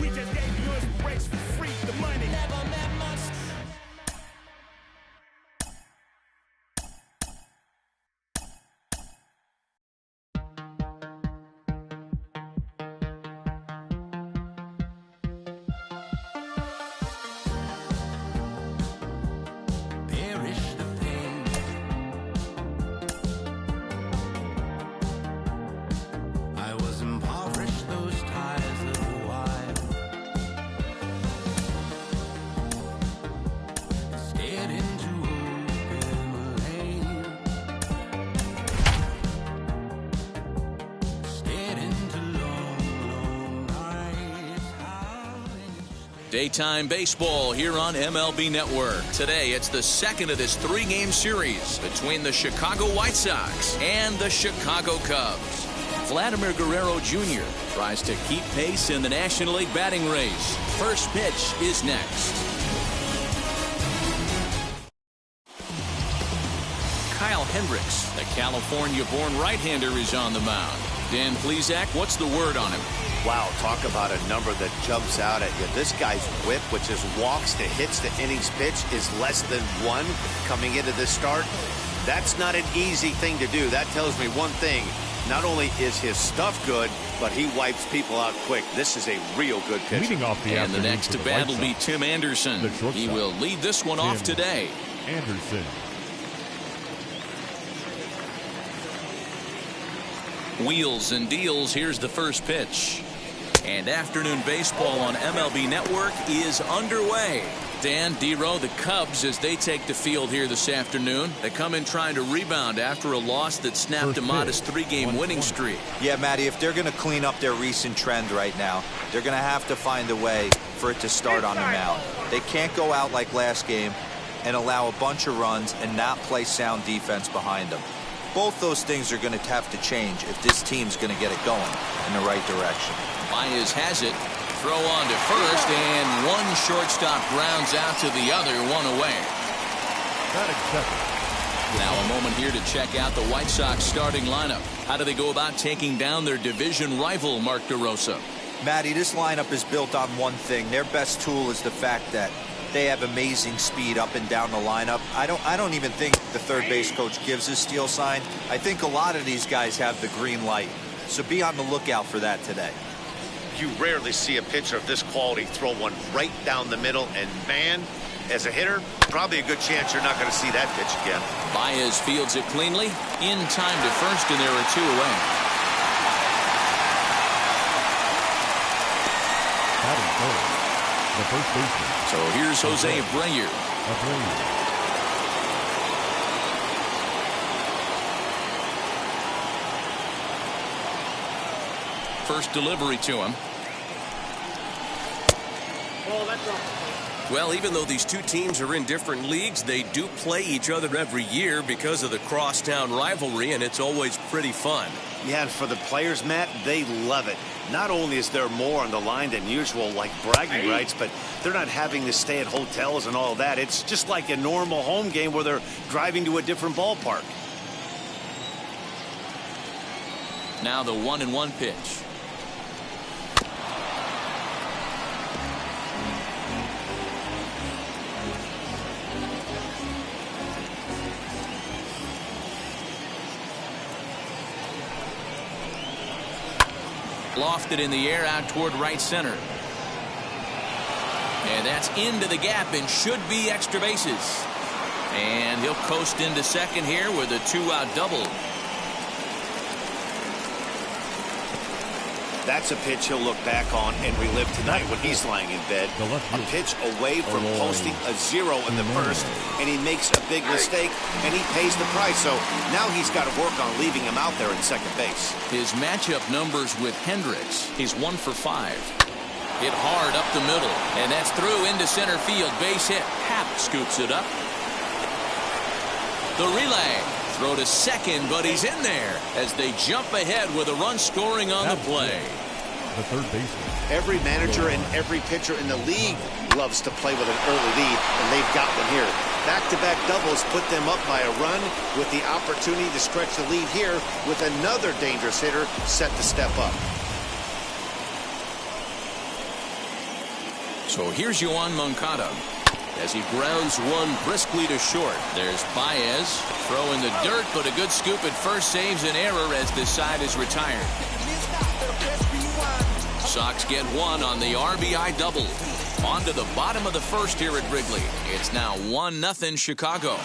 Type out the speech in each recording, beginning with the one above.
We just gave you inspiration for free. The money never met much. Daytime baseball here on MLB Network. Today, it's the second of this three-game series between the Chicago White Sox and the Chicago Cubs. Vladimir Guerrero Jr. tries to keep pace in the National League batting race. First pitch is next. Kyle Hendricks, the California-born right-hander, is on the mound. Dan Plesac, what's the word on him? Wow, talk about a number that jumps out at you. This guy's whip, which is walks to hits to innings pitch, is less than 1 coming into this start. That's not an easy thing to do. That tells me one thing. Not only is his stuff good, but he wipes people out quick. This is a real good pitcher. Leading off the and the next to bat will be Tim Anderson. He will lead this one off today. Anderson. Wheels and deals. Here's the first pitch. And afternoon baseball on MLB Network is underway. Dan, D-Row, the Cubs, as they take the field here this afternoon. They come in trying to rebound after a loss that snapped a modest 3-game winning streak. Yeah, Matty, if they're going to clean up their recent trend right now, they're going to have to find a way for it to start on the mound. They can't go out like last game and allow a bunch of runs and not play sound defense behind them. Both those things are going to have to change if this team's going to get it going in the right direction. Baez has it. Throw on to first, and one shortstop grounds out to the other, one away. Now a moment here to check out the White Sox starting lineup. How do they go about taking down their division rival, Mark DeRosa? Matty, this lineup is built on one thing. Their best tool is the fact that they have amazing speed up and down the lineup. I don't even think the third base coach gives a steal sign. I think a lot of these guys have the green light. So be on the lookout for that today. You rarely see a pitcher of this quality throw one right down the middle, and man, as a hitter, probably a good chance you're not going to see that pitch again. Baez fields it cleanly, in time to first, and there are 2 away. The first baseman. So here's Jose Abreu. First delivery to him. Well, even though these two teams are in different leagues, they do play each other every year because of the crosstown rivalry, and it's always pretty fun. Yeah, and for the players, Matt, they love it. Not only is there more on the line than usual, like bragging rights, but they're not having to stay at hotels and all that. It's just like a normal home game where they're driving to a different ballpark. Now the 1-1 pitch. Lofted in the air out toward right center. And that's into the gap and should be extra bases. And he'll coast into second here with a 2-out double. That's a pitch he'll look back on and relive tonight when he's lying in bed. A pitch away from posting a 0 in the first, and he makes a big mistake, and he pays the price. So now he's got to work on leaving him out there at second base. His matchup numbers with Hendricks. He's 1 for 5. Hit hard up the middle, and that's through into center field. Base hit. Happ scoops it up. The relay. Throw to second, but he's in there as they jump ahead with a run scoring on the play. The third baseman. Every manager and every pitcher in the league loves to play with an early lead, and they've got one here. Back-to-back doubles put them up by a run with the opportunity to stretch the lead here with another dangerous hitter set to step up. So here's Yoan Moncada as he grounds one briskly to short. There's Baez, throw in the dirt, but a good scoop at first saves an error as this side is retired. Sox get one on the RBI double. On to the bottom of the first here at Wrigley. It's now 1-0 Chicago.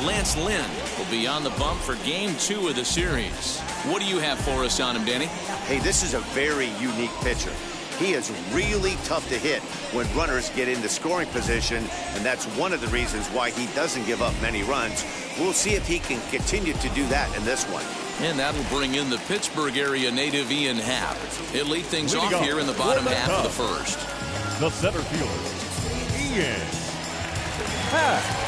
Lance Lynn will be on the bump for game 2 of the series. What do you have for us on him, Danny? Hey, this is a very unique pitcher. He is really tough to hit when runners get into scoring position, and that's one of the reasons why he doesn't give up many runs. We'll see if he can continue to do that in this one. And that'll bring in the Pittsburgh area native Ian Happ. He'll lead things off here in the bottom half of the first. The center fielder, Ian Happ.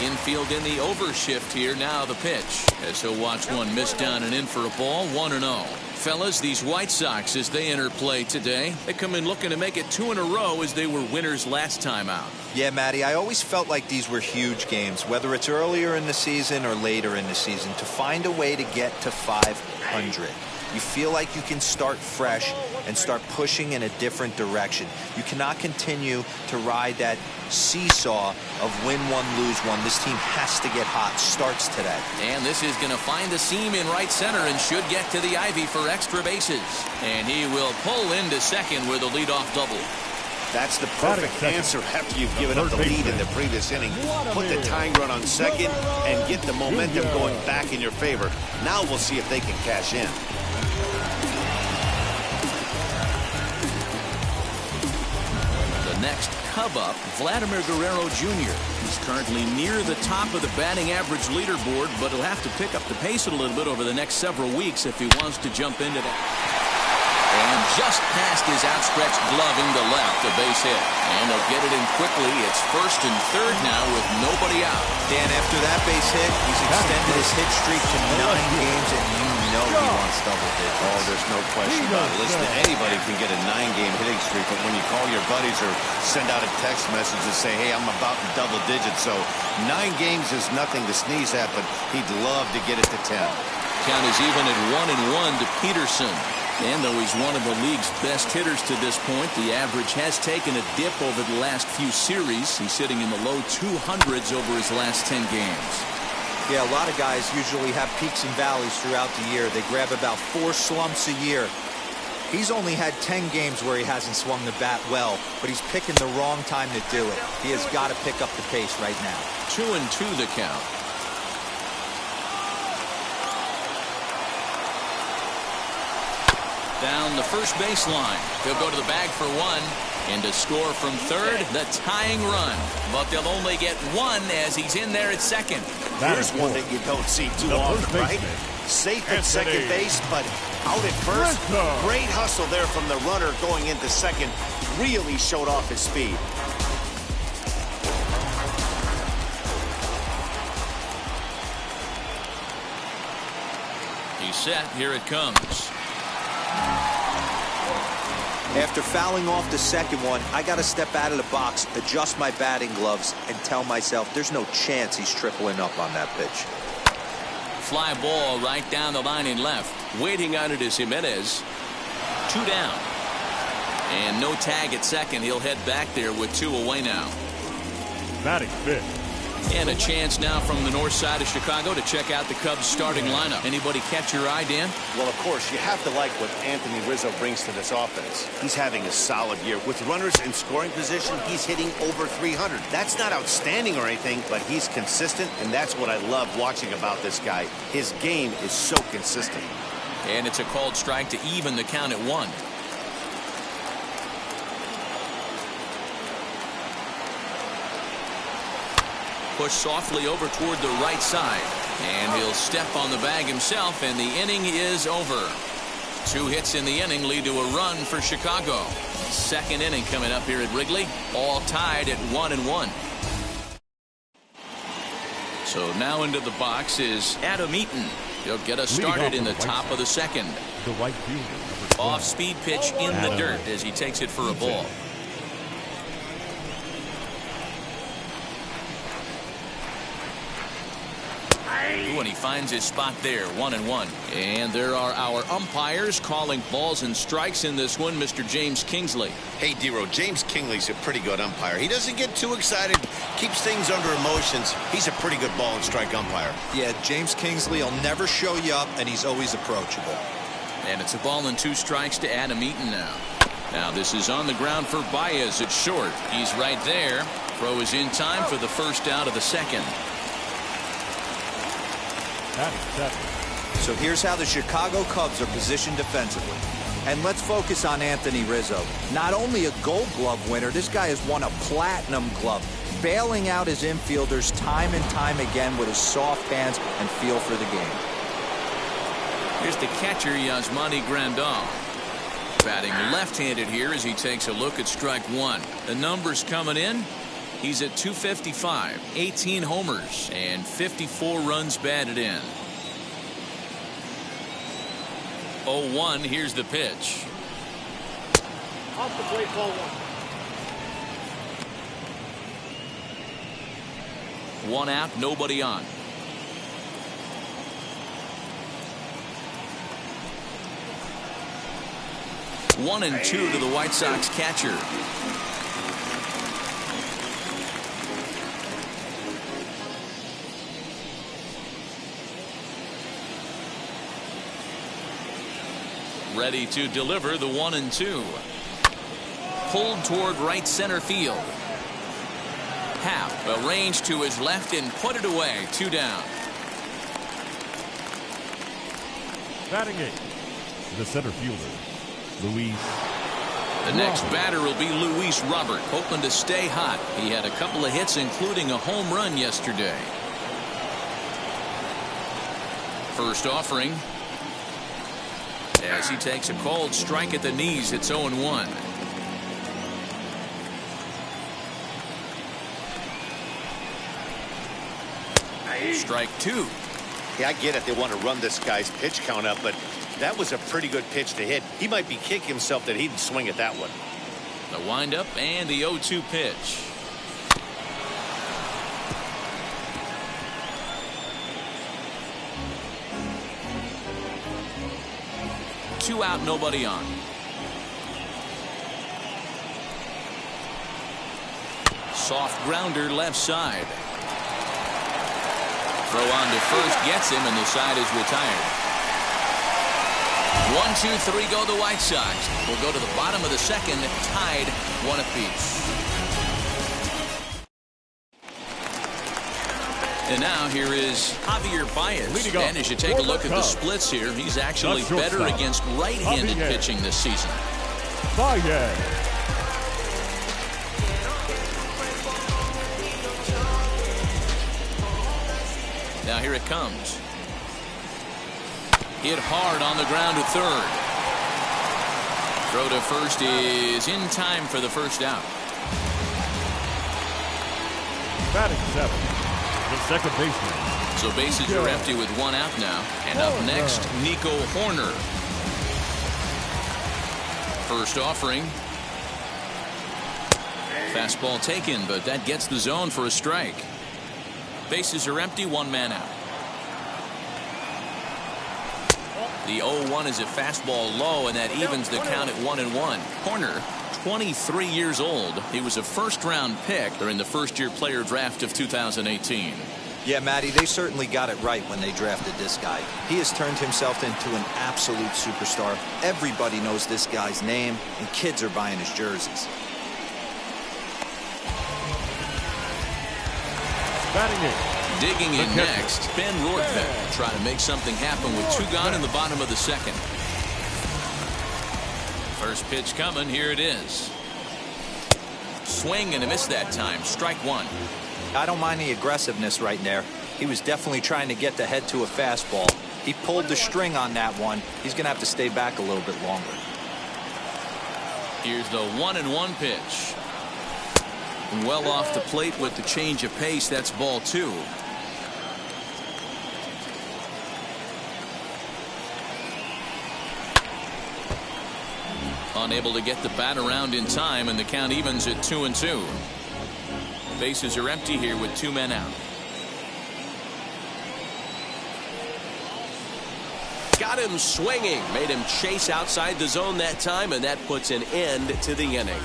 Infield in the overshift here. Now the pitch as he'll watch one miss down and in for a ball. 1-0. Fellas, these White Sox, as they enter play today, they come in looking to make it 2 in a row as they were winners last time out. Yeah, Matty, I always felt like these were huge games, whether it's earlier in the season or later in the season, to find a way to get to 500. You feel like you can start fresh and start pushing in a different direction. You cannot continue to ride that seesaw of win one, lose one. This team has to get hot. Starts today. And this is going to find the seam in right center and should get to the ivy for extra bases. And he will pull into second with a leadoff double. That's the perfect answer after you've given up the lead in the previous inning. Put the tying run on second and get the momentum going back in your favor. Now we'll see if they can cash in. The next Cub up, Vladimir Guerrero Jr. He's currently near the top of the batting average leaderboard, but he'll have to pick up the pace a little bit over the next several weeks if he wants to jump into that. And just past his outstretched glove into left, a base hit. And they'll get it in quickly. It's first and third now with nobody out. Dan, after that base hit, he's extended his hit streak to 9 games, and you know he wants double digits. Oh, there's no question about it. Listen, anybody can get a 9-game hitting streak, but when you call your buddies or send out a text message and say, hey, I'm about in double digits, so 9 games is nothing to sneeze at, but he'd love to get it to 10. Count is even at 1-1 to Peterson. And though he's one of the league's best hitters to this point, the average has taken a dip over the last few series. He's sitting in the low 200s over his last 10 games. Yeah, a lot of guys usually have peaks and valleys throughout the year. They grab about 4 slumps a year. He's only had 10 games where he hasn't swung the bat well, but he's picking the wrong time to do it. He has got to pick up the pace right now. 2-2 the count. Down the first baseline. He'll go to the bag for one. And to score from third, the tying run. But they'll only get one as he's in there at second. Here's one that you don't see too often, right? Safe at second base, but out at first. Great hustle there from the runner going into second. Really showed off his speed. He's set. Here it comes. After fouling off the second one, I got to step out of the box, adjust my batting gloves, and tell myself there's no chance he's tripling up on that pitch. Fly ball right down the line in left. Waiting on it is Jimenez. 2 down. And no tag at second. He'll head back there with 2 away now. Batting fifth. And a chance now from the north side of Chicago to check out the Cubs starting lineup. Anybody catch your eye, Dan? Well, of course, you have to like what Anthony Rizzo brings to this offense. He's having a solid year. With runners in scoring position, he's hitting over 300. That's not outstanding or anything, but he's consistent, and that's what I love watching about this guy. His game is so consistent. And it's a called strike to even the count at 1. Push softly over toward the right side. And he'll step on the bag himself, and the inning is over. 2 hits in the inning lead to a run for Chicago. Second inning coming up here at Wrigley. All tied at 1-1. So now into the box is Adam Eaton. He'll get us started in the top of the second. The right fielder. Off-speed pitch in the dirt as he takes it for a ball. 2, and he finds his spot there, 1-1. And there are our umpires calling balls and strikes in this one, Mr. James Kingsley. Hey, Dero, James Kingsley's a pretty good umpire. He doesn't get too excited, keeps things under emotions. He's a pretty good ball and strike umpire. Yeah, James Kingsley will never show you up, and he's always approachable. And it's a ball and 2 strikes to Adam Eaton now. Now this is on the ground for Baez at short. He's right there. Throw is in time for the first out of the second. So here's how the Chicago Cubs are positioned defensively. And let's focus on Anthony Rizzo. Not only a Gold Glove winner, this guy has won a Platinum Glove, bailing out his infielders time and time again with his soft hands and feel for the game. Here's the catcher, Yasmani Grandal. Batting left-handed here as he takes a look at strike 1. The numbers coming in. He's at 255, 18 homers, and 54 runs batted in. 0-1, here's the pitch. Off the plate, ball 1. 1 out, nobody on. One and 2 to the White Sox catcher. Ready to deliver the 1-2. Pulled toward right center field. Happ arranged to his left and put it away. 2 down. Batting 8th, the center fielder, Luis. The next batter will be Luis Robert, hoping to stay hot. He had a couple of hits, including a home run yesterday. First offering. As he takes a cold strike at the knees, it's 0-1. Strike 2. Yeah, I get it. They want to run this guy's pitch count up, but that was a pretty good pitch to hit. He might be kicking himself that he didn't swing at that one. The windup and the 0-2 pitch. Two out, nobody on. Soft grounder left side. Throw on to first gets him, and the side is retired. 1, 2, 3 go the White Sox. We'll go to the bottom of the second, tied 1 apiece. And now here is Javier Baez. And as you take a look at the splits here, he's actually better against right-handed pitching this season. Baez. Now here it comes. Hit hard on the ground at third. Throw to first is in time for the first out. Batting 7th, the second baseman. So bases are empty with 1 out now. And up next, Nico Horner. First offering. Fastball taken, but that gets the zone for a strike. Bases are empty, 1 man out. The 0-1 is a fastball low, and that evens the count at 1-1. Horner, 23 years old. He was a first-round pick during the first-year player draft of 2018. Yeah, Matty, they certainly got it right when they drafted this guy. He has turned himself into an absolute superstar. Everybody knows this guy's name, and kids are buying his jerseys. Batting 8th. Digging in next, Ben Rortvedt trying to make something happen with 2 gone in the bottom of the second. First pitch coming, here it is. Swing and a miss that time. Strike 1. I don't mind the aggressiveness right there. He was definitely trying to get the head to a fastball. He pulled the string on that one. He's going to have to stay back a little bit longer. Here's the 1-1 pitch. Well off the plate with the change of pace. That's ball 2. Unable to get the bat around in time, and the count evens at 2-2. Bases are empty here with 2 men out. Got him swinging. Made him chase outside the zone that time, and that puts an end to the inning.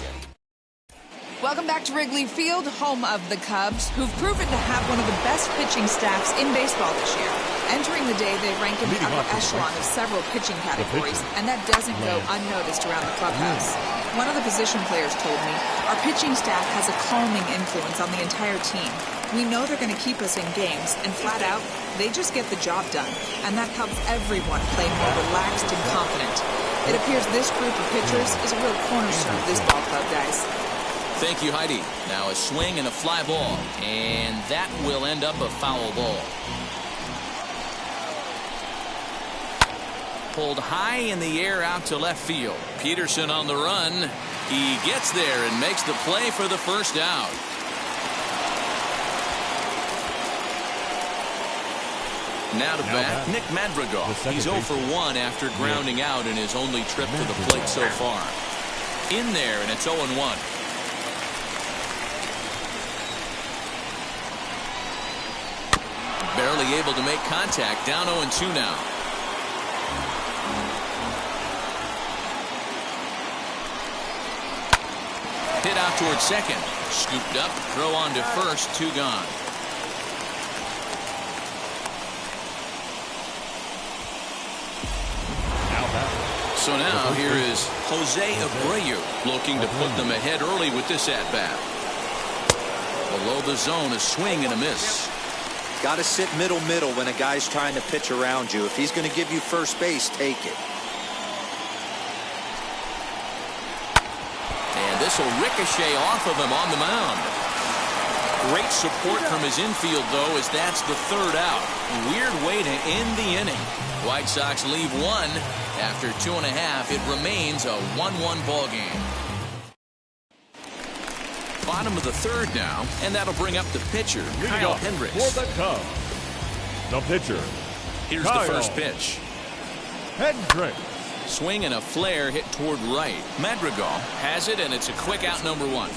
Welcome back to Wrigley Field, home of the Cubs, who've proven to have one of the best pitching staffs in baseball this year. Entering the day, they rank in the upper echelon of several pitching categories, and that doesn't go unnoticed around the clubhouse. One of the position players told me, our pitching staff has a calming influence on the entire team. We know they're going to keep us in games, and flat out, they just get the job done, and that helps everyone play more relaxed and confident. It appears this group of pitchers is a real cornerstone of this ball club, guys. Thank you, Heidi. Now a swing and a fly ball, and that will end up a foul ball. Pulled high in the air out to left field. Peterson on the run. He gets there and makes the play for the first out. Now to bat, Nick Madrigal. He's 0 for 1 after grounding out in his only trip to the plate so far. In there, and it's 0-1. Barely able to make contact. Down 0-2 now. Hit out towards second. Scooped up. Throw on to first. 2 gone. So now here is Jose Abreu looking to put them ahead early with this at-bat. Below the zone, a swing and a miss. Got to sit middle when a guy's trying to pitch around you. If he's going to give you first base, take it. And this will ricochet off of him on the mound. Great support from his infield, though, as that's the 3rd out. Weird way to end the inning. White Sox leave 1. After 2.5, it remains a 1-1 ball game. Bottom of the 3rd now, and that'll bring up the pitcher, Kyle Hendricks. For the Cubs, the pitcher. Here's the first pitch. Hendricks. Swing and a flare hit toward right. Madrigal has it, and it's a quick out, number 1.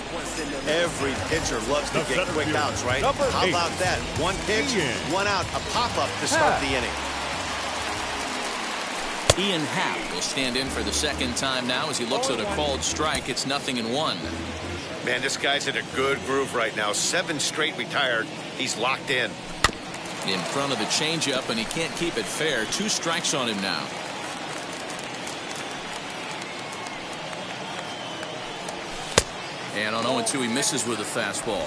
Every pitcher loves to get quick outs, right? How about that? 1 pitch, 1 out, a pop-up to start the inning. Ian Happ will stand in for the 2nd time now as he looks at a called strike. It's 0-1. Man, this guy's in a good groove right now. 7 straight retired. He's locked in. In front of the changeup, and he can't keep it fair. 2 strikes on him now. And on 0-2, he misses with a fastball.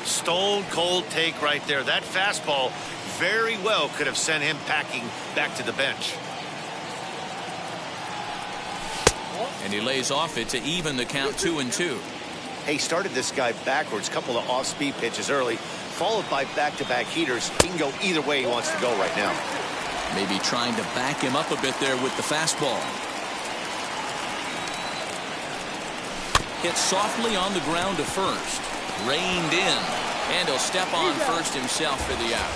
Stone cold take right there. That fastball very well could have sent him packing back to the bench. And he lays off it to even the count 2-2. He started this guy backwards, couple of off-speed pitches early, followed by back-to-back heaters. He can go either way he wants to go right now. Maybe trying to back him up a bit there with the fastball. Hit softly on the ground to first. Reined in. And he'll step on first himself for the out.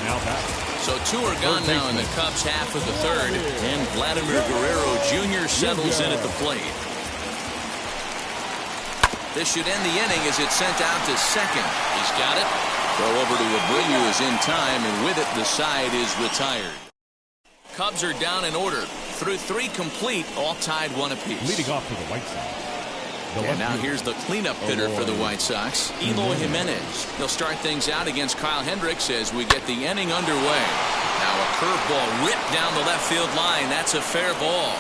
Now back. So 2 are gone now in the Cubs' half of the 3rd. And Vladimir Guerrero Jr. settles in at the plate. This should end the inning as it's sent out to second. He's got it. Throw over to Abreu is in time, and with it, the side is retired. Cubs are down in order. Through 3 complete, all tied 1 apiece. Leading off for the White Sox. And now here's the cleanup hitter for the White Sox, Eloy Jimenez. He'll start things out against Kyle Hendricks as we get the inning underway. Now a curveball ripped down the left field line. That's a fair ball.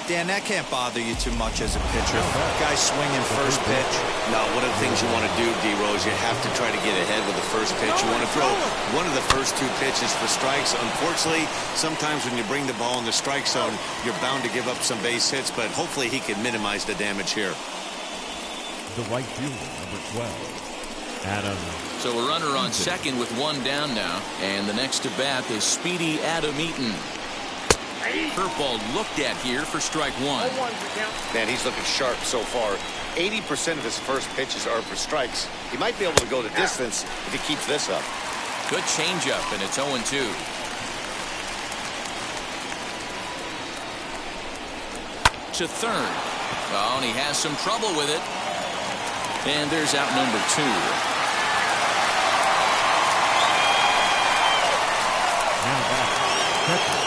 Dan, that can't bother you too much as a pitcher. Guy swinging first pitch. No, one of the things you want to do, D-Rose, you have to try to get ahead with the first pitch. You want to throw one of the first 2 pitches for strikes. Unfortunately, sometimes when you bring the ball in the strike zone, you're bound to give up some base hits, but hopefully he can minimize the damage here. The right fielder, number 12, Adam. So a runner on second with 1 down now, and the next to bat is speedy Adam Eaton. Curveball looked at here for strike 1. Man, he's looking sharp so far. 80% of his first pitches are for strikes. He might be able to go the distance if he keeps this up. Good changeup, and it's 0-2. To third. Oh, and he has some trouble with it. And there's out number 2.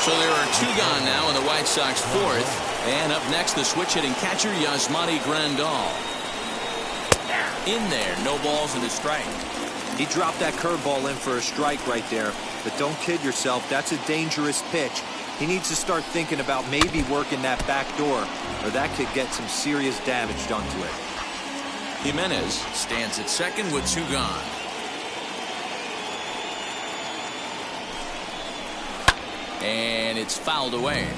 So there are two gone now in the White Sox fourth. And up next, the switch-hitting catcher, Yasmani Grandal. In there, no balls and a strike. He dropped that curveball in for a strike right there. But don't kid yourself, that's a dangerous pitch. He needs to start thinking about maybe working that back door, or that could get some serious damage done to it. Jimenez stands at second with two gone. And it's fouled away.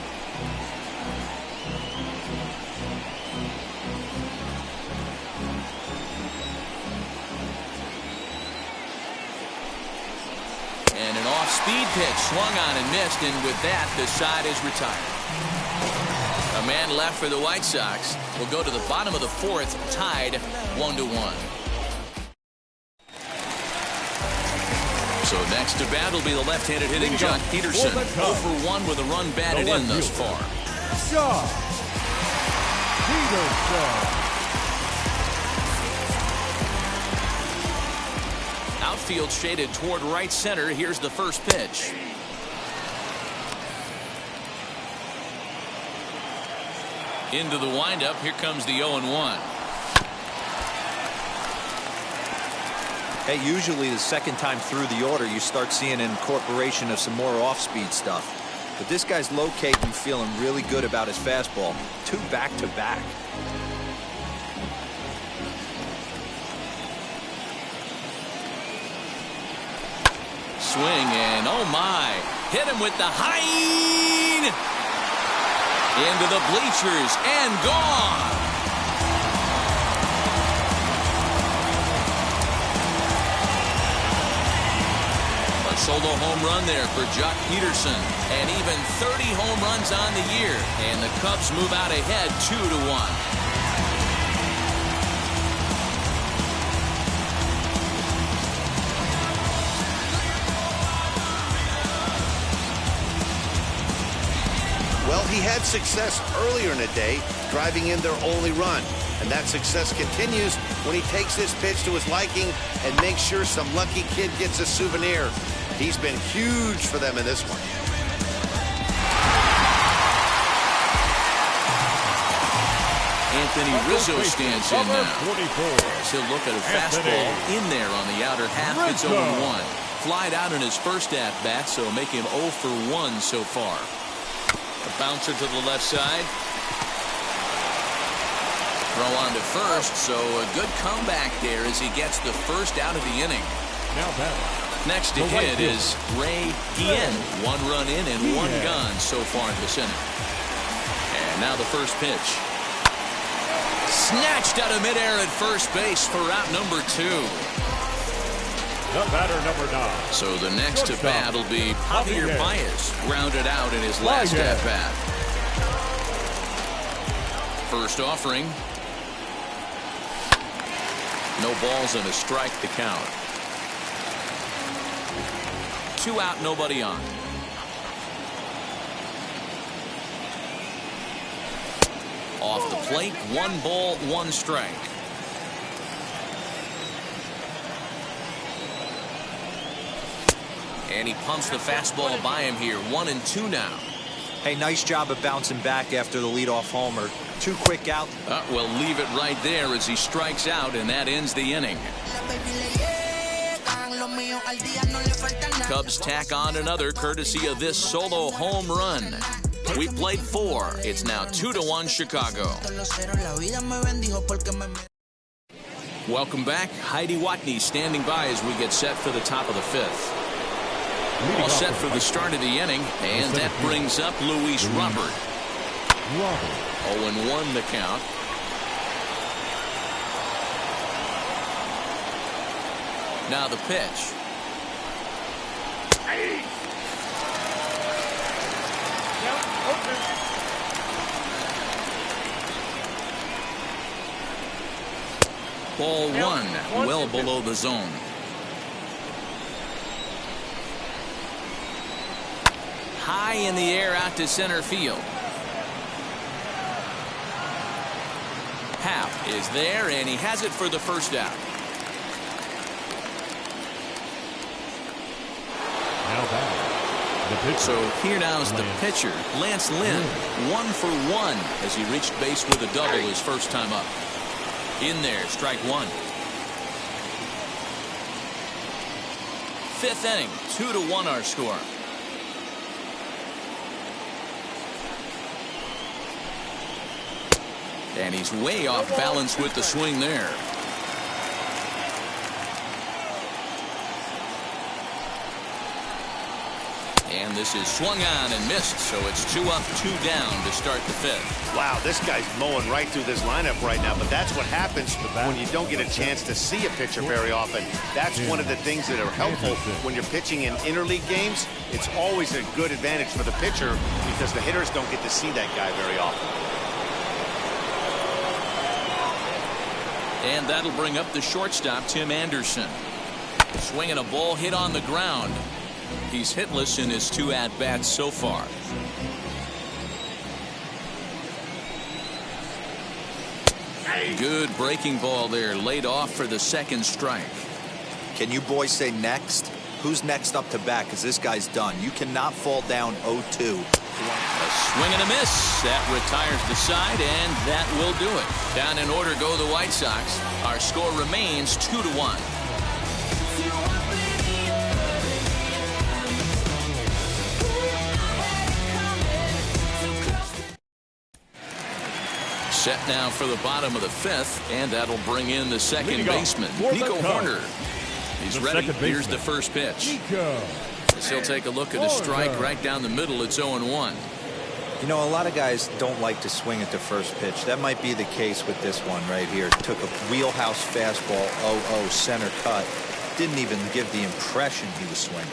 And an off-speed pitch swung on and missed, and with that, the side is retired. A man left for the White Sox. Will go to the bottom of the fourth, tied 1-1. So next to bat will be the left-handed hitting Jock Peterson. 0 for 1 with a run batted in thus far. Jock Peterson. Outfield shaded toward right center. Here's the first pitch. Into the windup. Here comes the 0-1. Hey, usually the second time through the order, you start seeing an incorporation of some more off-speed stuff. But this guy's locating and feeling really good about his fastball. 2 back-to-back. Swing and oh my, hit him with the high into the bleachers and gone. A solo home run there for Jock Peterson, and even 30 home runs on the year, and the Cubs move out ahead 2-1. Well, he had success earlier in the day, driving in their only run. And that success continues when he takes this pitch to his liking and makes sure some lucky kid gets a souvenir. He's been huge for them in this one. Anthony Rizzo stands in now. He'll look at a fastball in there on the outer half. It's 0-1. Flied out in his first at-bat, so make him 0 for 1 so far. A bouncer to the left side. Throw on to first, so a good comeback there as he gets the first out of the inning. Now back. Next to hit is Ray Guillen. 1 run in and 1 gone so far in this inning. And now the first pitch. Snatched out of midair at first base for out number 2. The batter, number 9. So the next to bat will be Javier Baez, grounded out in his last at-bat. First offering. No balls and a strike to count. 2 out, nobody on. Off the plate, 1 ball, 1 strike. And he pumps the fastball by him here. 1-2 now. Hey, nice job of bouncing back after the leadoff homer. 2 quick out. Well, leave it right there as he strikes out, and that ends the inning. Cubs tack on another courtesy of this solo home run. We played 4. It's now 2-1 Chicago. Welcome back. Heidi Watney standing by as we get set for the top of the 5th. All set for the start of the inning, and that brings up Luis Robert. 0-1 the count. Now the pitch. Ball 1, well below the zone. High in the air out to center field. Happ is there, and he has it for the first out. Now back, So here now is the pitcher, Lance Lynn, 1 for 1 as he reached base with a double his first time up. In there, strike one. Fifth inning, 2-1 our score. And he's way off balance with the swing there. And this is swung on and missed, so it's 2 up, 2 down to start the fifth. Wow, this guy's mowing right through this lineup right now, but that's what happens when you don't get a chance to see a pitcher very often. That's one of the things that are helpful when you're pitching in interleague games. It's always a good advantage for the pitcher because the hitters don't get to see that guy very often. And that'll bring up the shortstop, Tim Anderson. Swinging a ball hit on the ground. He's hitless in his 2 at-bats so far. Good breaking ball there, laid off for the second strike. Can you boys say next? Who's next up to bat? Because this guy's done. You cannot fall down 0-2. A swing and a miss. That retires the side, and that will do it. Down in order go the White Sox. Our score remains 2-1. Set now for the bottom of the fifth, and that'll bring in the second baseman, Nico Horner. He's ready. Here's the first pitch. As he'll take a look at a strike right down the middle. It's 0-1. You know, a lot of guys don't like to swing at the first pitch. That might be the case with this one right here. Took a wheelhouse fastball, 0-0 center cut. Didn't even give the impression he was swinging.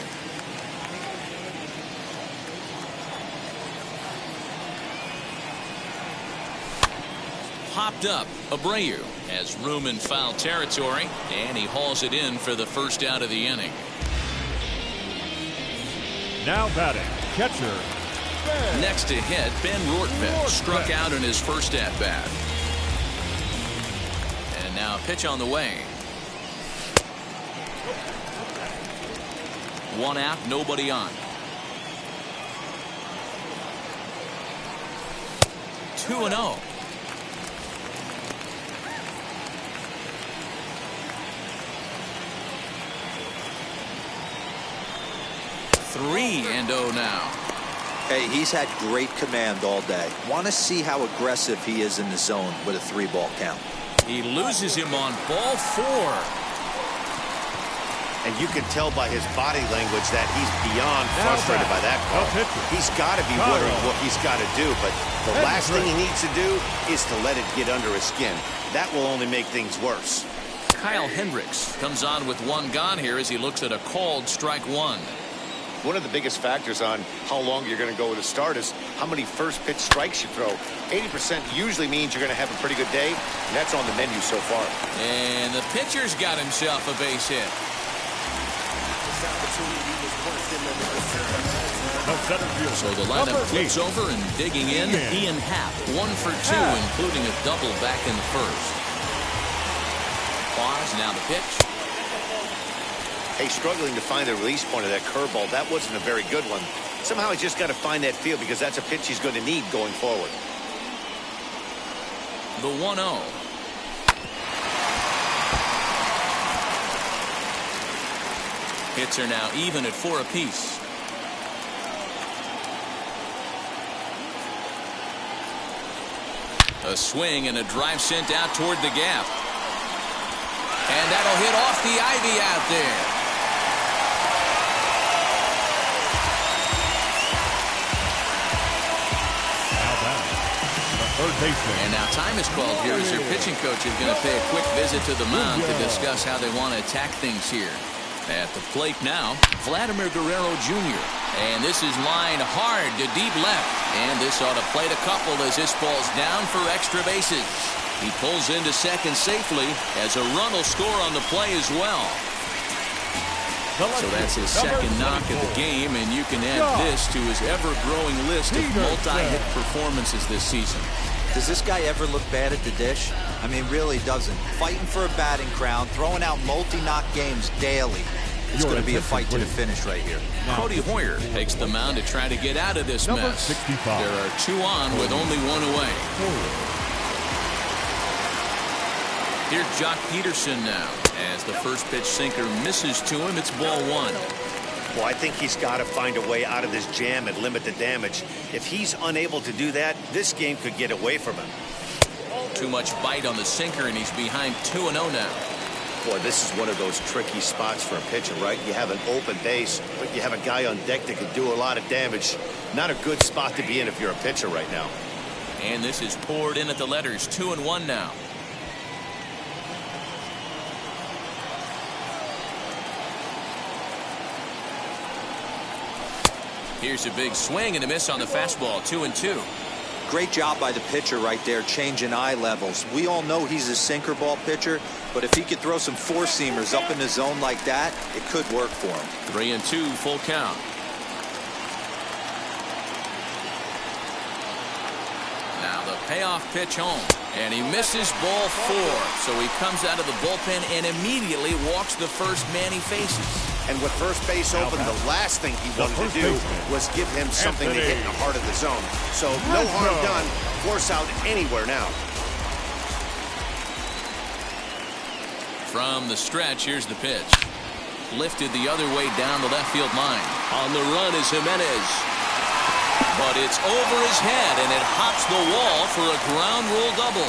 Popped up. Abreu has room in foul territory, and he hauls it in for the first out of the inning. Now batting, catcher. Next to hit, Ben Rortvedt struck out in his first at-bat. And now a pitch on the way. 1 out, nobody on. 2-0. Three and 0 now. Hey, he's had great command all day. Want to see how aggressive he is in the zone with a 3-ball count. He loses him on ball 4. And you can tell by his body language that he's beyond frustrated by that call. He's got to be wondering what he's got to do, but the last thing he needs to do is to let it get under his skin. That will only make things worse. Kyle Hendricks comes on with 1 gone here as he looks at a called strike 1. One of the biggest factors on how long you're going to go with a start is how many first pitch strikes you throw. 80% usually means you're going to have a pretty good day, and that's on the menu so far. And the pitcher's got himself a base hit. So the lineup flips over, and digging in, Ian Happ, 1 for 2, including a double back in the first. Pause, now the pitch. Hey, struggling to find the release point of that curveball. That wasn't a very good one. Somehow he's just got to find that feel because that's a pitch he's going to need going forward. The 1-0. Hits are now even at 4 apiece. A swing and a drive sent out toward the gap. And that'll hit off the ivy out there. And now time is called here as their pitching coach is going to pay a quick visit to the mound to discuss how they want to attack things here. At the plate now, Vladimir Guerrero Jr. And this is lined hard to deep left. And this ought to plate a couple as this ball's down for extra bases. He pulls into second safely as a run will score on the play as well. So that's his second knock of the game, and you can add this to his ever-growing list of multi-hit performances this season. Does this guy ever look bad at the dish? I mean, really doesn't. Fighting for a batting crown, throwing out multi-knock games daily. It's going to be a fight to the finish right here. Cody Hoyer takes the mound to try to get out of this mess. 65. There are 2 on with only 1 away. Here's Jock Peterson now. As the first pitch sinker misses to him, it's ball 1. Well, I think he's got to find a way out of this jam and limit the damage. If he's unable to do that, this game could get away from him. Too much bite on the sinker, and he's behind 2-0 now. Boy, this is one of those tricky spots for a pitcher, right? You have an open base, but you have a guy on deck that could do a lot of damage. Not a good spot to be in if you're a pitcher right now. And this is poured in at the letters. 2-1 now. Here's a big swing and a miss on the fastball. 2-2. Great job by the pitcher right there, changing eye levels. We all know he's a sinker ball pitcher, but if he could throw some four-seamers up in the zone like that, it could work for him. 3-2, full count. Now the payoff pitch home, and he misses ball 4. So he comes out of the bullpen and immediately walks the first man he faces. And with first base open, the last thing he wanted to do was give him something to hit in the heart of the zone. So no harm done. Force out anywhere now. From the stretch, here's the pitch. Lifted the other way down the left field line. On the run is Jimenez. But it's over his head, and it hops the wall for a ground rule double.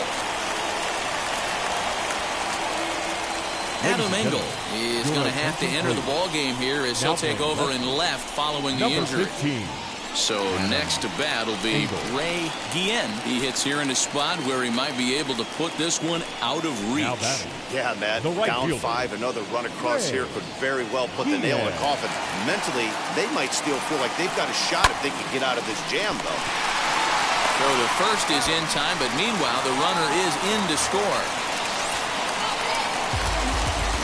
Adam Engel is going to have to enter the ball game here as he'll take over in left following the injury. 15. So next to bat will be Ray Guillen. He hits here in a spot where he might be able to put this one out of reach. Yeah, Matt, down 5, another run across here could very well put the nail in the coffin. Mentally, they might still feel like they've got a shot if they can get out of this jam, though. So the first is in time, but meanwhile, the runner is in to score.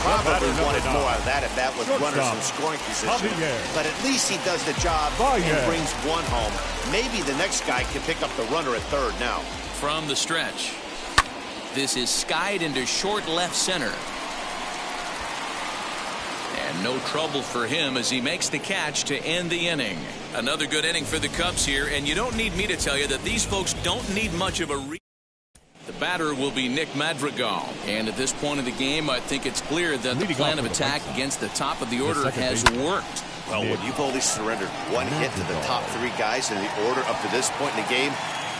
Probably wanted more out of that if that was runners in scoring position. But at least he does the job and brings one home. Maybe the next guy can pick up the runner at third now. From the stretch. This is skied into short left center. And no trouble for him as he makes the catch to end the inning. Another good inning for the Cubs here, and you don't need me to tell you that these folks don't need much of a The batter will be Nick Madrigal. And at this point of the game, I think it's clear that the plan of attack against the top of the order has worked. Well, when you've only surrendered one hit to the top 3 guys in the order up to this point in the game,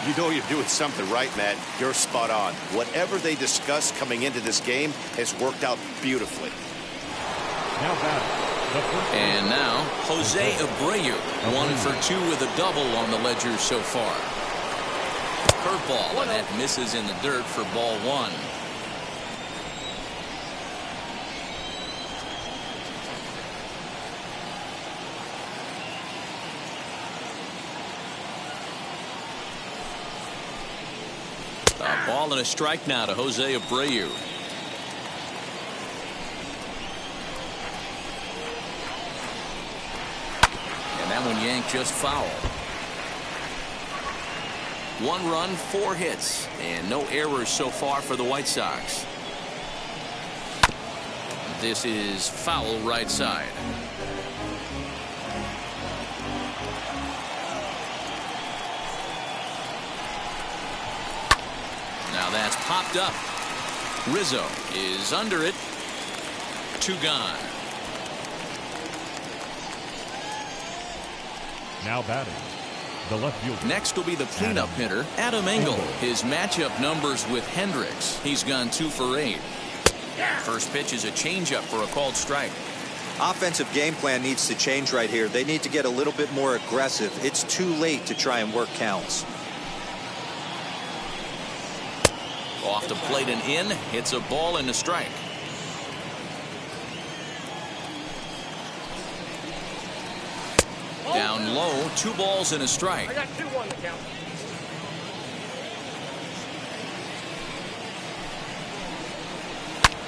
you know you're doing something right, Matt. You're spot on. Whatever they discussed coming into this game has worked out beautifully. And now, Jose Abreu, 1 for 2 with a double on the ledger so far. Curveball, and that misses in the dirt for ball 1. A ball and a strike now to Jose Abreu. And that one yanked just foul. 1 run, 4 hits, and no errors so far for the White Sox. This is foul right side. Now that's popped up. Rizzo is under it. 2 gone. Now batting. The left fielder. Next will be the cleanup hitter, Adam Engel. His matchup numbers with Hendricks. He's gone 2 for 8. First pitch is a changeup for a called strike. Offensive game plan needs to change right here. They need to get a little bit more aggressive. It's too late to try and work counts. Off the plate and in. Hits a ball and a strike. Down low, 2 balls and a strike. I got 2 on the count.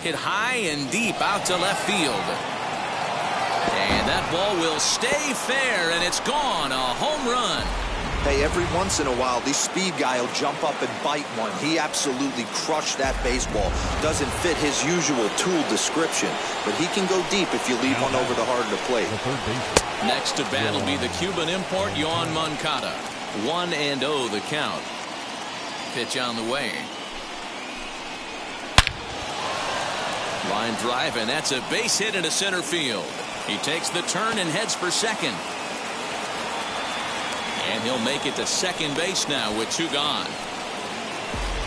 Hit high and deep out to left field. And that ball will stay fair, and it's gone. A home run. Hey, every once in a while, this speed guy will jump up and bite one. He absolutely crushed that baseball. Doesn't fit his usual tool description, but he can go deep if you leave one over the heart of the plate. Next to bat will be the Cuban import, Yoan Moncada. 1-0 the count. Pitch on the way. Line drive, and that's a base hit into center field. He takes the turn and heads for second. And he'll make it to second base now with 2 gone.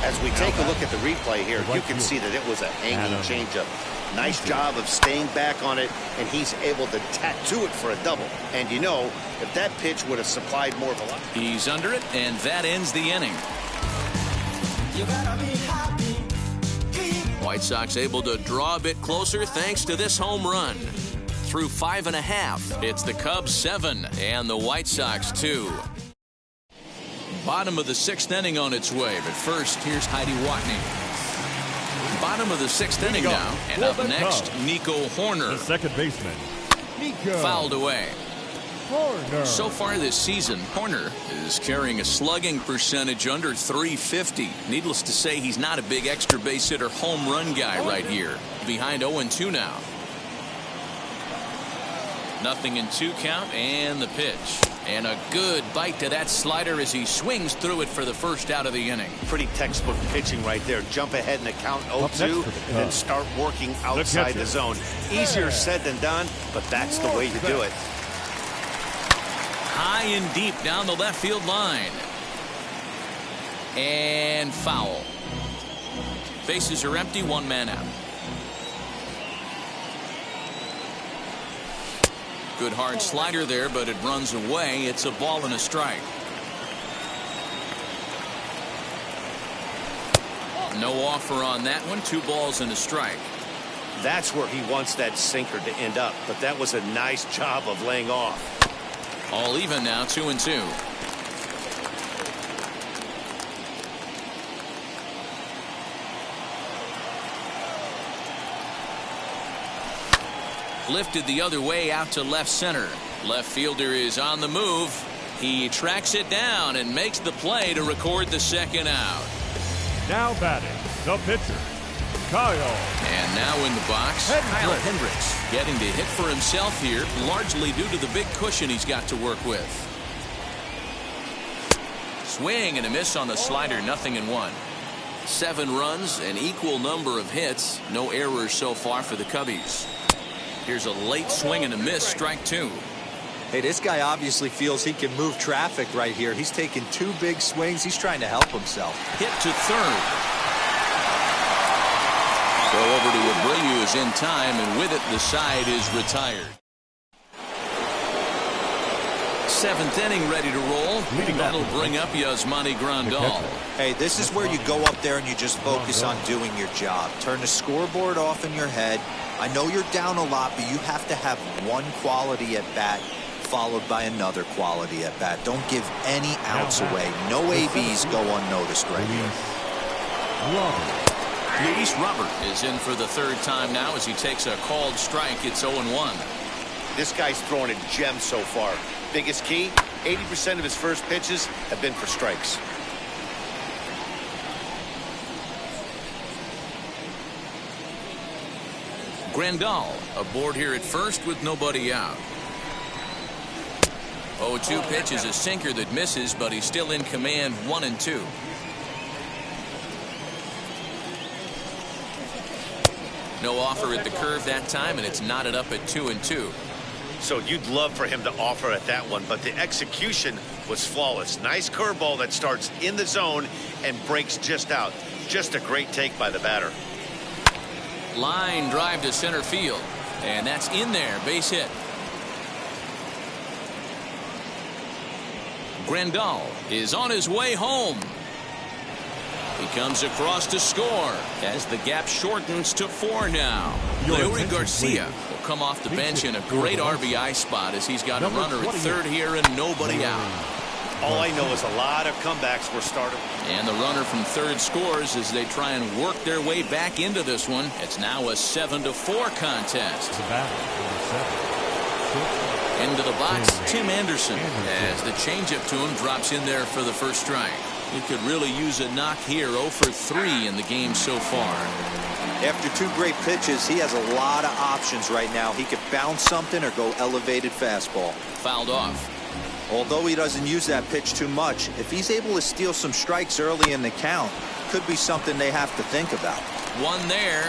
As we take a look at the replay here, you can see that it was a hanging changeup. Nice job of staying back on it, and he's able to tattoo it for a double. And you know, if that pitch would have supplied more velocity. He's under it, and that ends the inning. White Sox able to draw a bit closer thanks to this home run. Through 5.5, it's the Cubs 7 and the White Sox 2. Bottom of the 6th inning on its way, but first, here's Heidi Watney. Bottom of the 6th inning now, and up next, Nico Horner. The second baseman, Nico. Fouled away. Horner. So far this season, Horner is carrying a slugging percentage under .350. Needless to say, he's not a big extra base hitter home run guy right here. Behind 0-2 now. 0-2 count, and the pitch. And a good bite to that slider as he swings through it for the first out of the inning. Pretty textbook pitching right there. Jump ahead in the count 0-2 and then start working outside the zone. Easier said than done, but that's the way to do it. High and deep down the left field line. And foul. Bases are empty, 1 man out. Good hard slider there, but it runs away. It's a ball and a strike. No offer on that one. 2 balls and a strike. That's where he wants that sinker to end up, but that was a nice job of laying off. All even now, 2-2. Lifted the other way out to left center. Left fielder is on the move. He tracks it down and makes the play to record the second out. Now batting, the pitcher, Kyle. And now in the box, Kyle Hendricks getting to hit for himself here, largely due to the big cushion he's got to work with. Swing and a miss on the slider, 0-1. 7 runs, an equal number of hits, no errors so far for the Cubbies. Here's a late swing and a miss, strike 2. Hey, this guy obviously feels he can move traffic right here. He's taking 2 big swings. He's trying to help himself. Hit to third. Throw over to Abreu is in time, and with it, the side is retired. 7th inning ready to roll. That'll bring up Yasmani Grandal. Hey, this is where you go up there and you just focus on doing your job. Turn the scoreboard off in your head. I know you're down a lot, but you have to have one quality at bat followed by another quality at bat. Don't give any outs away. No ABs go unnoticed right here. Luis Robert is in for the 3rd time now as he takes a called strike. It's 0-1. This guy's throwing a gem so far. Biggest key, 80% of his first pitches have been for strikes. Grandal aboard here at first with nobody out. 0-2 pitch is a sinker that misses, but he's still in command, 1-2. No offer at the curve that time, and it's knotted up at 2-2. So you'd love for him to offer at that one, but the execution was flawless. Nice curveball that starts in the zone and breaks just out. Just a great take by the batter. Line drive to center field, and that's in there, base hit. Grandal is on his way home. He comes across to score as the gap shortens to 4 now. Leury Garcia will come off the bench in a great RBI spot as he's got a runner at 3rd here and nobody out. All I know is a lot of comebacks were started. And the runner from 3rd scores as they try and work their way back into this one. It's now a 7-4 contest. Into the box, Tim Anderson, as the changeup to him drops in there for the first strike. He could really use a knock here. 0 for 3 in the game so far. After 2 great pitches, he has a lot of options right now. He could bounce something or go elevated fastball. Fouled off. Although he doesn't use that pitch too much, if he's able to steal some strikes early in the count, could be something they have to think about. One there.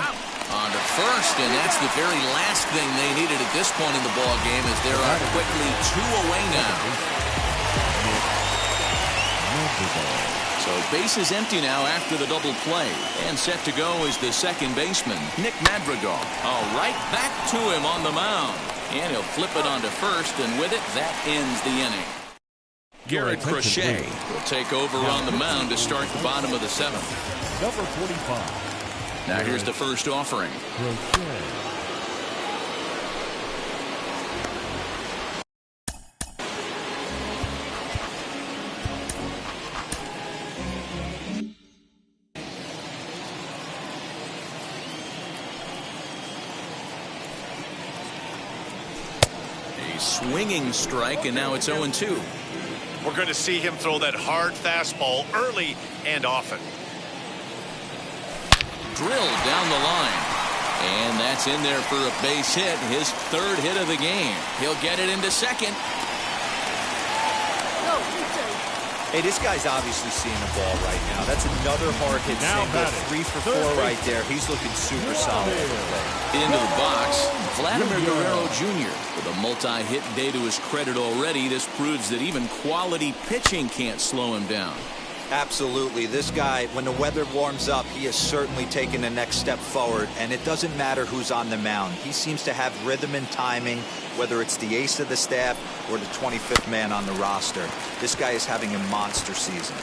On to first, and that's the very last thing they needed at this point in the ball game, as there are quickly 2 away now. So base is empty now after the double play, and set to go is the second baseman, Nick Madrigal. Oh, right back to him on the mound, and he'll flip it onto first, and with it, that ends the inning. Garrett Crochet will take over on the mound to start the bottom of the 7th. Number 45. Now here's the first offering. A swinging strike, and now it's 0-2. We're going to see him throw that hard fastball early and often. Drilled down the line, and that's in there for a base hit, his 3rd hit of the game. He'll get it into second. Hey, this guy's obviously seeing the ball right now. That's another hard hit single. 3 for 4 right there. He's looking super solid. Into the box, Vladimir Guerrero Jr. with a multi-hit day to his credit already. This proves that even quality pitching can't slow him down. Absolutely. This guy, when the weather warms up, he has certainly taken the next step forward, and it doesn't matter who's on the mound. He seems to have rhythm and timing, whether it's the ace of the staff or the 25th man on the roster. This guy is having a monster season.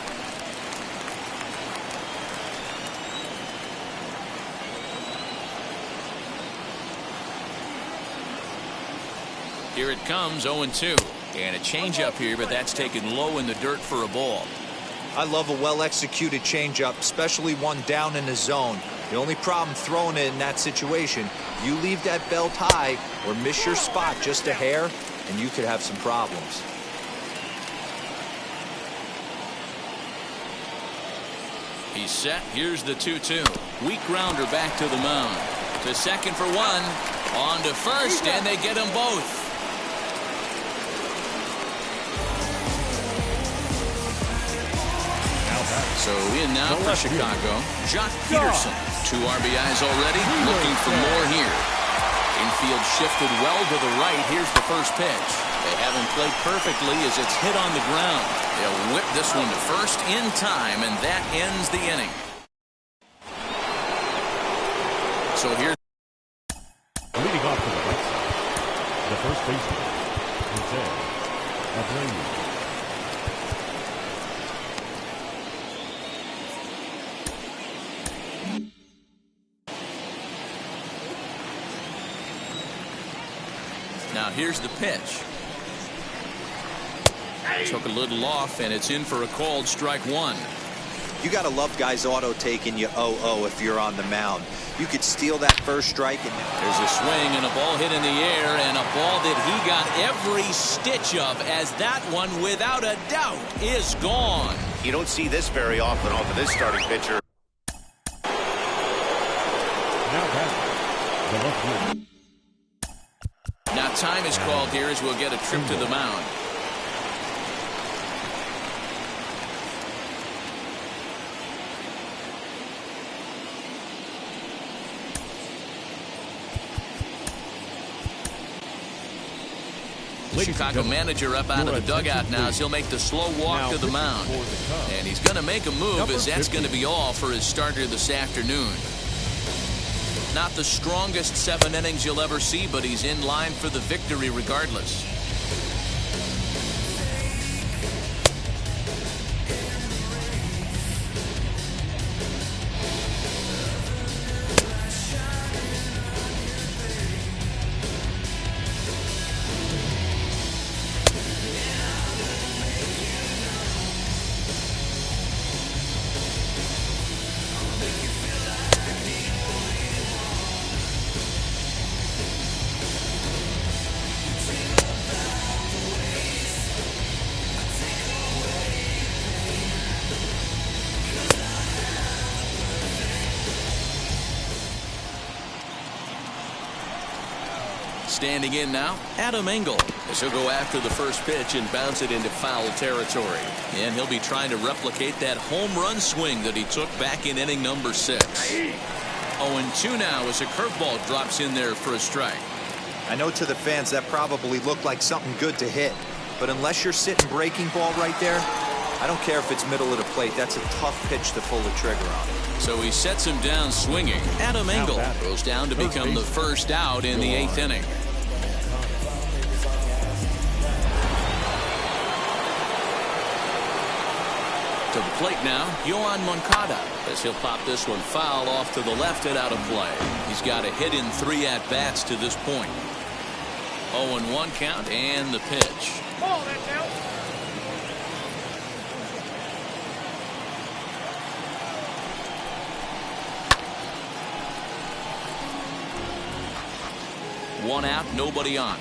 Here it comes, 0-2. And a changeup here, but that's taken low in the dirt for a ball. I love a well-executed changeup, especially one down in the zone. The only problem throwing it in that situation, you leave that belt high or miss your spot just a hair, and you could have some problems. He's set. Here's the 2-2. Weak grounder back to the mound. To second for 1. On to first, and they get them both. So in now for Chicago, Jock Peterson. 2 RBIs already, looking for more here. Infield shifted well to the right. Here's the first pitch. They haven't played perfectly as it's hit on the ground. They'll whip this one to first in time, and that ends the inning. So here, leading off to the right side, the first baseman, Jose Abreu. Now here's the pitch. Took a little off, and it's in for a called strike 1. You got to love guys auto taking you 0-0 if you're on the mound. You could steal that first strike. And there's a swing and a ball hit in the air, and a ball that he got every stitch of, as that one, without a doubt, is gone. You don't see this very often off of this starting pitcher. Now back, the left field. Now time is called here as we'll get a trip to the mound. The Chicago manager up out of the dugout now as he'll make the slow walk to the mound. And he's going to make a move, as that's going to be all for his starter this afternoon. Not the strongest 7 innings you'll ever see, but he's in line for the victory regardless. Standing in now, Adam Engel, as he'll go after the first pitch and bounce it into foul territory. And he'll be trying to replicate that home run swing that he took back in inning number 6. 0-2 now as a curveball drops in there for a strike. I know to the fans that probably looked like something good to hit, but unless you're sitting breaking ball right there, I don't care if it's middle of the plate. That's a tough pitch to pull the trigger on. So he sets him down swinging. Adam Engel goes down to become the first out in the 8th inning. To the plate now, Yoan Moncada, as he'll pop this one foul off to the left and out of play. He's got a hit in 3 at-bats to this point. 0-1 count and the pitch. Ball, that counts. One out, nobody on.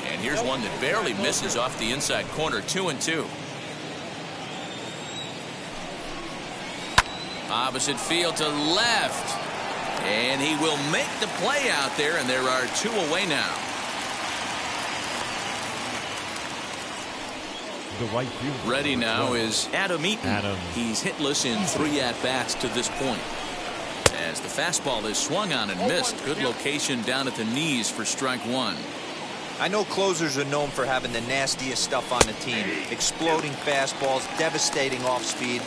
And here's one that barely misses off the inside corner. 2-2. Opposite field to left. And he will make the play out there, and there are 2 away now. The right field. Ready now is Adam Eaton. He's hitless in 3 at-bats to this point. As the fastball is swung on and missed. Good location down at the knees for strike 1. I know closers are known for having the nastiest stuff on the team. Exploding fastballs, devastating off speed.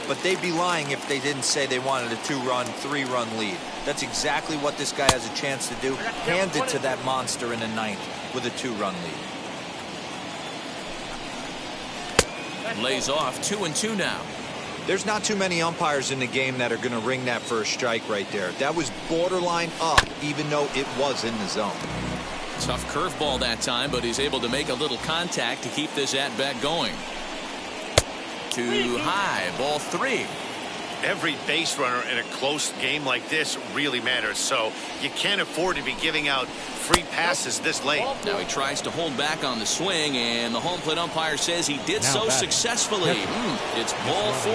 But they'd be lying if they didn't say they wanted a 2-run, 3-run lead. That's exactly what this guy has a chance to do. Hand it to that monster in the 9th with a 2-run lead. Lays off. 2-2 now. There's not too many umpires in the game that are going to ring that first strike right there. That was borderline up, even though it was in the zone. Tough curveball that time, but he's able to make a little contact to keep this at-bat going. Too high. Ball 3. Every base runner in a close game like this really matters, so you can't afford to be giving out free passes this late. Now he tries to hold back on the swing, and the home plate umpire says he did so successfully. It's ball 4.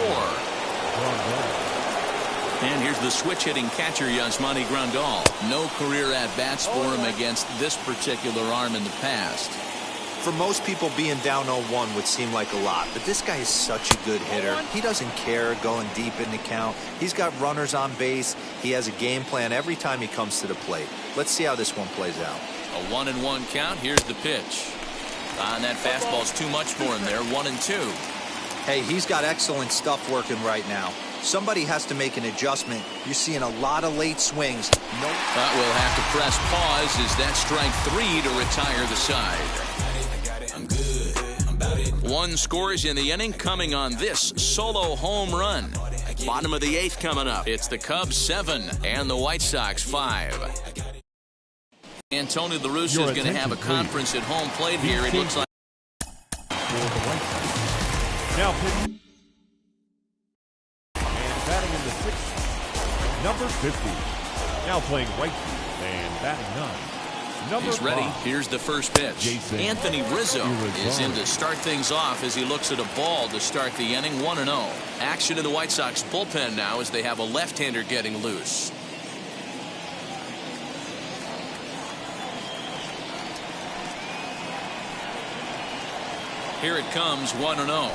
And here's the switch-hitting catcher, Yasmani Grandal. No career at-bats for him against this particular arm in the past. For most people, being down 0-1 would seem like a lot, but this guy is such a good hitter. He doesn't care going deep in the count. He's got runners on base. He has a game plan every time he comes to the plate. Let's see how this one plays out. A 1-1 count. Here's the pitch. And that fastball's too much for him there. 1-2. Hey, he's got excellent stuff working right now. Somebody has to make an adjustment. You're seeing a lot of late swings. But we'll have to press pause as that strike 3 to retire the side. 1 scores in the inning, coming on this solo home run. Bottom of the 8th coming up. It's the Cubs 7 and the White Sox 5. And Tony La Russa is going to have a conference at home plate here. It looks like. Now pitching. And batting in the 6th, number 50. Now playing right field and batting 9. He's ready. Here's the first pitch. Anthony Rizzo is in to start things off as he looks at a ball to start the inning. 1-0. Action in the White Sox bullpen now as they have a left-hander getting loose. Here it comes. 1-0.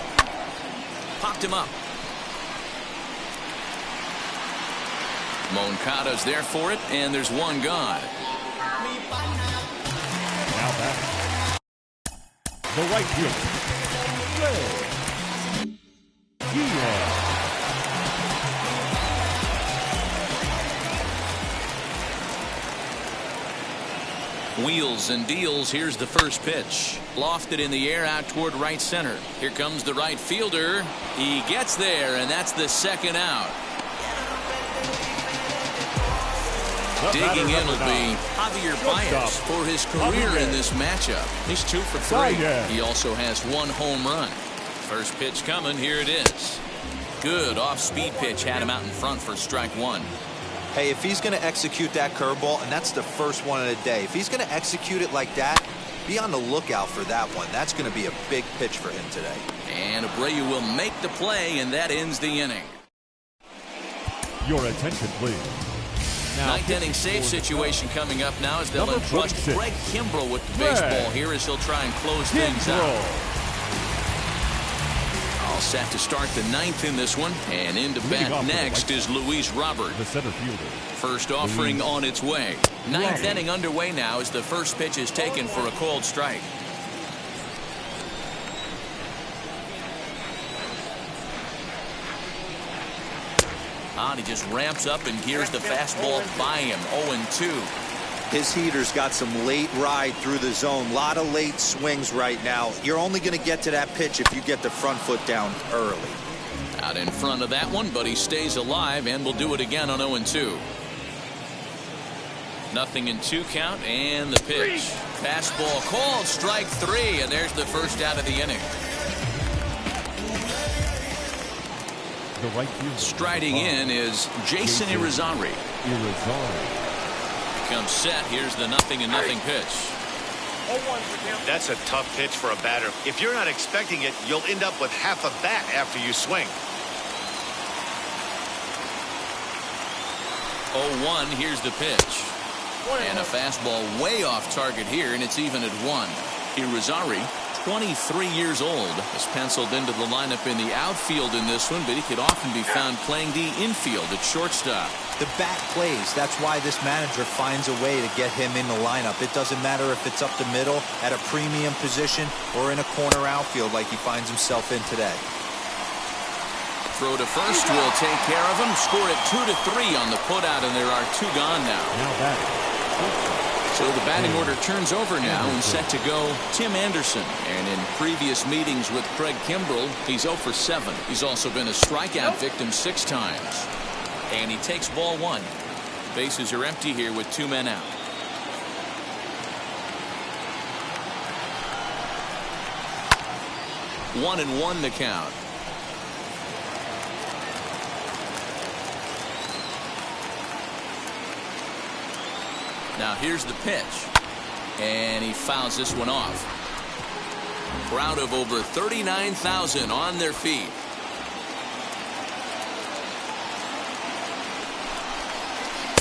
Popped him up. Moncada's there for it, and there's one gone. Now back. The right fielder. Wheels and deals. Here's the first pitch. Lofted in the air out toward right center. Here comes the right fielder. He gets there, and that's the 2nd out. Digging in will be Javier Baez for his career in this matchup. He's 2 for 3. He also has 1 home run. First pitch coming. Here it is. Good off-speed pitch. Had him out in front for strike 1. Hey, if he's going to execute that curveball, and that's the first one of the day, if he's going to execute it like that, be on the lookout for that one. That's going to be a big pitch for him today. And Abreu will make the play, and that ends the inning. Your attention, please. Ninth inning save situation coming up now as they'll entrust Craig Kimbrell with the baseball here as he'll try and close things out. All set to start the ninth in this one, and into bat next is Luis Robert. The center fielder. First offering on its way. Ninth inning underway now as the first pitch is taken for a called strike. He just ramps up and gears the fastball by him. 0-2. His heater's got some late ride through the zone. A lot of late swings right now. You're only going to get to that pitch if you get the front foot down early. Out in front of that one, but he stays alive and will do it again on 0-2. Nothing in 2 count, and the pitch. Fastball called, strike 3, and there's the first out of the inning. The right fielder. Striding in is Jason Irizarry. Comes set. Here's the 0-0 pitch. That's a tough pitch for a batter. If you're not expecting it, you'll end up with half a bat after you swing. 0-1. Here's the pitch. And a fastball way off target here, and it's even at 1. Irizarry, 23 years old, is penciled into the lineup in the outfield in this one, but he could often be found playing the infield at shortstop. The bat plays. That's why this manager finds a way to get him in the lineup. It doesn't matter if it's up the middle at a premium position or in a corner outfield like he finds himself in today. Throw to first will take care of him. Score it 2-3 on the putout, and there are 2 gone now. So the batting order turns over now, and set to go Tim Anderson. And in previous meetings with Craig Kimbrell, he's 0 for 7. He's also been a strikeout victim 6 times. And he takes ball 1. Bases are empty here with 2 men out. One and 1 to count. Now here's the pitch, and he fouls this one off. Crowd of over 39,000 on their feet.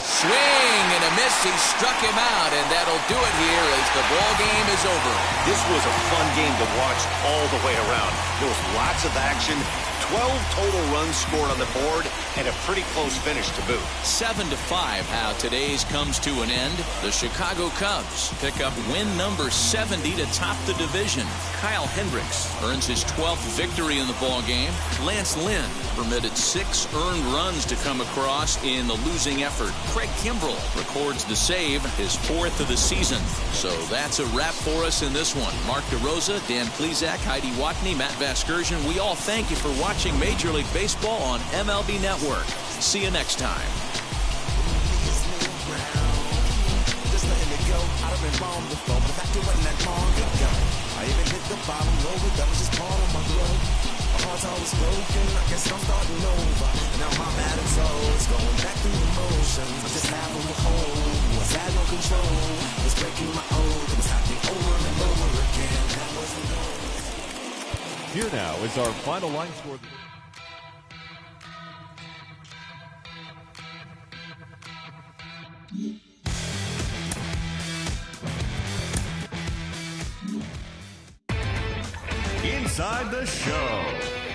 Swing and a miss. He struck him out, and that'll do it here as the ball game is over. This was a fun game to watch all the way around. There was lots of action. 12 total runs scored on the board, and a pretty close finish to boot. 7-5 how today's comes to an end. The Chicago Cubs pick up win number 70 to top the division. Kyle Hendricks earns his 12th victory in the ball game. Lance Lynn permitted 6 earned runs to come across in the losing effort. Craig Kimbrell records the save, his 4th of the season. So that's a wrap for us in this one. Mark DeRosa, Dan Plezak, Heidi Watney, Matt Vasgersian, we all thank you for watching Major League Baseball on MLB Network. See you next time. Here now is our final line score. Inside the show.